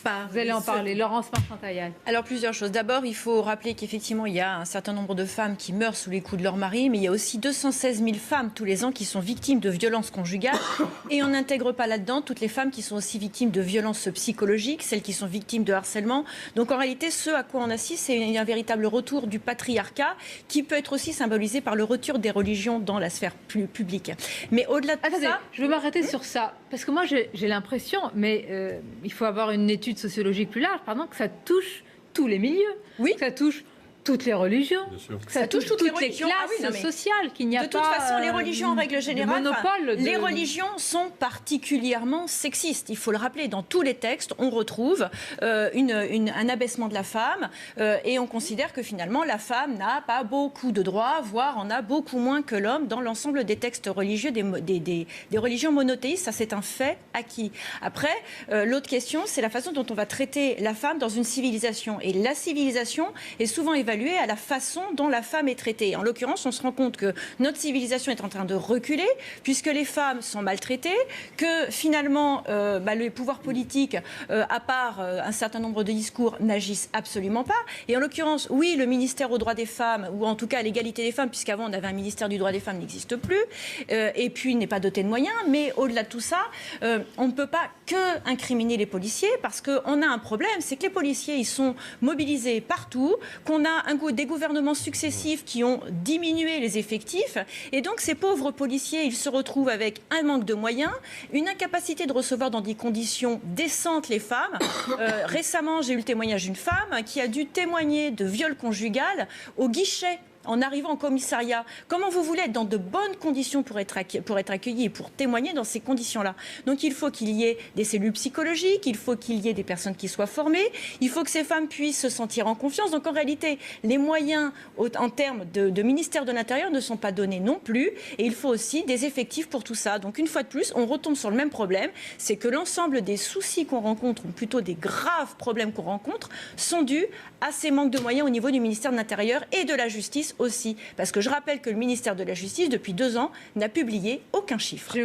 pas. Vous allez en parler. Laurence Marchand-Taillal. Alors, plusieurs choses. D'abord, il faut rappeler qu'effectivement, il y a un certain nombre de femmes qui meurent sous les coups de leur mari, mais il y a aussi 216 000 femmes tous les ans qui sont victimes de violences conjugales. Et on n'intègre pas là-dedans toutes les femmes qui sont aussi victimes de violences psychologiques, celles qui sont victimes de harcèlement. Donc, en réalité, ce à quoi on assiste, c'est un véritable retour du patriarcat qui peut être aussi symbolisé par le retour des religions dans la sphère plus publique. Mais au-delà de ça... Je veux m'arrêter sur ça, parce que moi, j'ai l'impression, mais il faut avoir une étude sociologique plus large, que ça touche tous les milieux, oui. Que ça touche toutes les religions, que ça touche toutes les classes sociales, qu'il n'y a pas... De toute façon, les religions, en règle générale, les religions sont particulièrement sexistes. Il faut le rappeler, dans tous les textes, on retrouve un abaissement de la femme et on considère que finalement, la femme n'a pas beaucoup de droits, voire en a beaucoup moins que l'homme dans l'ensemble des textes religieux, des religions monothéistes. Ça, c'est un fait acquis. Après, l'autre question, c'est la façon dont on va traiter la femme dans une civilisation. Et la civilisation est souvent évaluée à la façon dont la femme est traitée. En l'occurrence, on se rend compte que notre civilisation est en train de reculer, puisque les femmes sont maltraitées, que finalement, les pouvoirs politiques, à part un certain nombre de discours, n'agissent absolument pas. Et en l'occurrence, oui, le ministère aux droits des femmes, ou en tout cas à l'égalité des femmes, puisqu'avant on avait un ministère du droit des femmes, n'existe plus, et puis il n'est pas doté de moyens. Mais au-delà de tout ça, on ne peut pas que incriminer les policiers, parce qu'on a un problème, c'est que les policiers, ils sont mobilisés partout, qu'on a des gouvernements successifs qui ont diminué les effectifs. Et donc, ces pauvres policiers, ils se retrouvent avec un manque de moyens, une incapacité de recevoir dans des conditions décentes les femmes. Récemment, j'ai eu le témoignage d'une femme qui a dû témoigner de viol conjugal au guichet en arrivant au commissariat. Comment vous voulez être dans de bonnes conditions pour être accueilli et pour témoigner dans ces conditions-là? Donc il faut qu'il y ait des cellules psychologiques, il faut qu'il y ait des personnes qui soient formées, il faut que ces femmes puissent se sentir en confiance. Donc en réalité, les moyens en termes de ministère de l'Intérieur ne sont pas donnés non plus, et il faut aussi des effectifs pour tout ça. Donc une fois de plus, on retombe sur le même problème, c'est que l'ensemble des soucis qu'on rencontre, ou plutôt des graves problèmes qu'on rencontre, sont dus à ces manques de moyens au niveau du ministère de l'Intérieur et de la Justice aussi. Parce que je rappelle que le ministère de la Justice, depuis 2 ans, n'a publié aucun chiffre.